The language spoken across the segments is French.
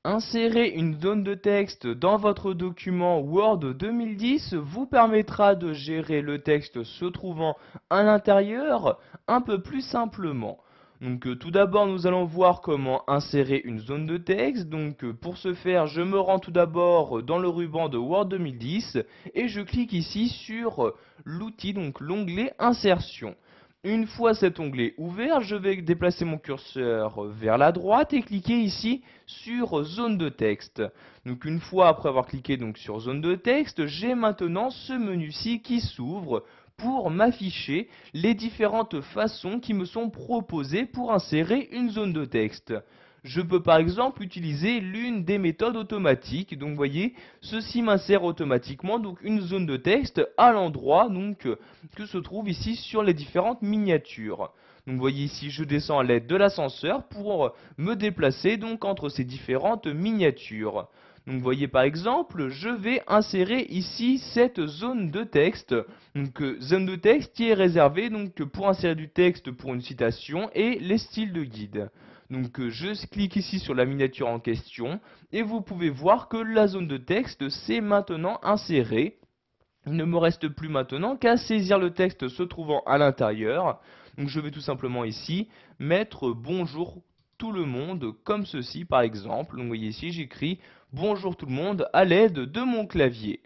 Insérer une zone de texte dans votre document Word 2010 vous permettra de gérer le texte se trouvant à l'intérieur un peu plus simplement. Donc tout d'abord nous allons voir comment insérer une zone de texte. Donc pour ce faire je me rends tout d'abord dans le ruban de Word 2010 et je clique ici sur l'outil, donc l'onglet insertion. Une fois cet onglet ouvert, je vais déplacer mon curseur vers la droite et cliquer ici sur zone de texte. Donc une fois après avoir cliqué donc sur zone de texte, j'ai maintenant ce menu-ci qui s'ouvre pour m'afficher les différentes façons qui me sont proposées pour insérer une zone de texte. Je peux par exemple utiliser l'une des méthodes automatiques. Donc vous voyez, ceci m'insère automatiquement donc une zone de texte à l'endroit donc que se trouve ici sur les différentes miniatures. Donc vous voyez ici, je descends à l'aide de l'ascenseur pour me déplacer donc entre ces différentes miniatures. Donc vous voyez par exemple, je vais insérer ici cette zone de texte. Donc zone de texte qui est réservée donc pour insérer du texte pour une citation et les styles de guide. Donc je clique ici sur la miniature en question et vous pouvez voir que la zone de texte s'est maintenant insérée. Il ne me reste plus maintenant qu'à saisir le texte se trouvant à l'intérieur. Donc je vais tout simplement ici mettre bonjour tout le monde comme ceci par exemple. Donc vous voyez ici j'écris bonjour tout le monde à l'aide de mon clavier.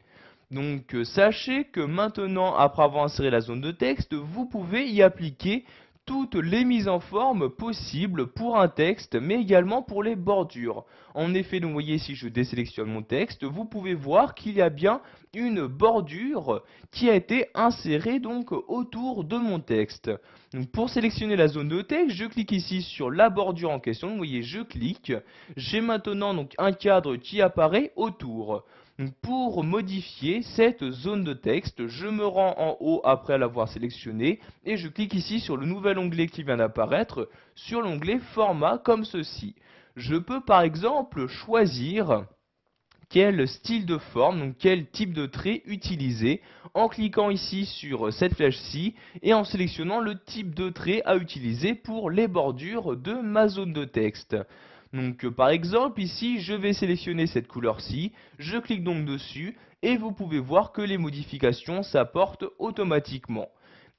Donc sachez que maintenant, après avoir inséré la zone de texte, vous pouvez y appliquer toutes les mises en forme possibles pour un texte, mais également pour les bordures. En effet, donc, vous voyez, si je désélectionne mon texte, vous pouvez voir qu'il y a bien une bordure qui a été insérée donc autour de mon texte. Donc, pour sélectionner la zone de texte, je clique ici sur la bordure en question. Vous voyez, je clique. J'ai maintenant donc un cadre qui apparaît autour. Donc, pour modifier cette zone de texte, je me rends en haut après l'avoir sélectionné et je clique ici sur le nouvel onglet qui vient d'apparaître, sur l'onglet format comme ceci. Je peux par exemple choisir quel style de forme, donc quel type de trait utiliser en cliquant ici sur cette flèche-ci et en sélectionnant le type de trait à utiliser pour les bordures de ma zone de texte. Donc par exemple ici je vais sélectionner cette couleur-ci, je clique donc dessus et vous pouvez voir que les modifications s'apportent automatiquement.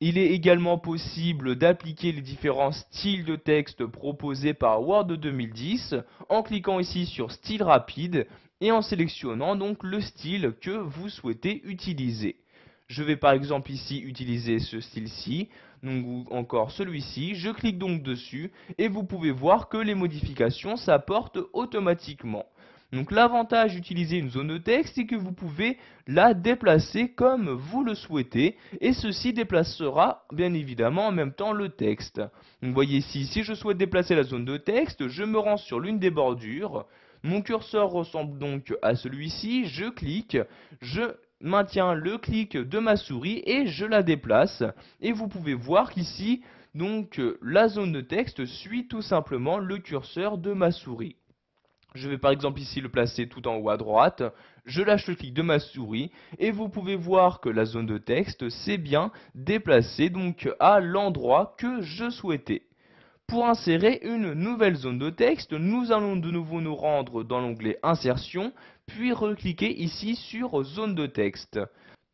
Il est également possible d'appliquer les différents styles de texte proposés par Word 2010 en cliquant ici sur style rapide et en sélectionnant donc le style que vous souhaitez utiliser. Je vais par exemple ici utiliser ce style-ci, donc ou encore celui-ci. Je clique donc dessus et vous pouvez voir que les modifications s'apportent automatiquement. Donc l'avantage d'utiliser une zone de texte, c'est que vous pouvez la déplacer comme vous le souhaitez et ceci déplacera bien évidemment en même temps le texte. Donc vous voyez ici, si je souhaite déplacer la zone de texte, je me rends sur l'une des bordures. Mon curseur ressemble donc à celui-ci, je clique, je maintiens le clic de ma souris et je la déplace. Et vous pouvez voir qu'ici, donc la zone de texte suit tout simplement le curseur de ma souris. Je vais par exemple ici le placer tout en haut à droite, je lâche le clic de ma souris et vous pouvez voir que la zone de texte s'est bien déplacée donc à l'endroit que je souhaitais. Pour insérer une nouvelle zone de texte, nous allons de nouveau nous rendre dans l'onglet Insertion, puis recliquer ici sur Zone de texte.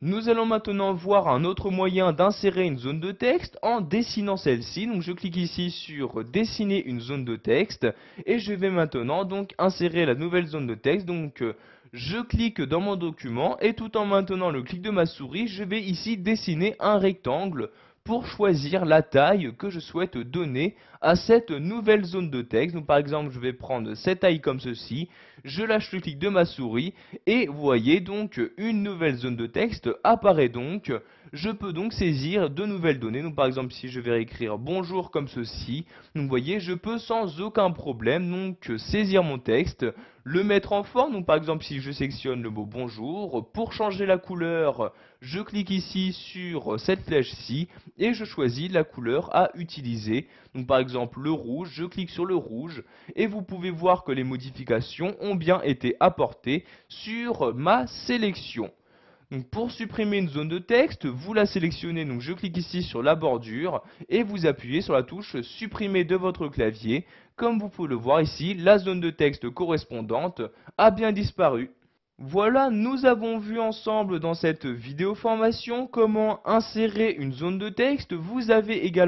Nous allons maintenant voir un autre moyen d'insérer une zone de texte en dessinant celle-ci. Donc je clique ici sur Dessiner une zone de texte et je vais maintenant donc insérer la nouvelle zone de texte. Donc je clique dans mon document et tout en maintenant le clic de ma souris, je vais ici dessiner un rectangle pour choisir la taille que je souhaite donner à cette nouvelle zone de texte. Donc par exemple, je vais prendre cette taille comme ceci, je lâche le clic de ma souris et vous voyez donc une nouvelle zone de texte apparaît donc. Je peux donc saisir de nouvelles données. Donc par exemple, si je vais écrire bonjour comme ceci, donc vous voyez, je peux sans aucun problème donc saisir mon texte, le mettre en forme. Donc par exemple, si je sélectionne le mot bonjour, pour changer la couleur, je clique ici sur cette flèche-ci et je choisis la couleur à utiliser. Donc par exemple le rouge, je clique sur le rouge et vous pouvez voir que les modifications ont bien été apportées sur ma sélection. Donc pour supprimer une zone de texte, vous la sélectionnez, donc je clique ici sur la bordure et vous appuyez sur la touche supprimer de votre clavier. Comme vous pouvez le voir ici, la zone de texte correspondante a bien disparu. Voilà, nous avons vu ensemble dans cette vidéo formation comment insérer une zone de texte. Vous avez également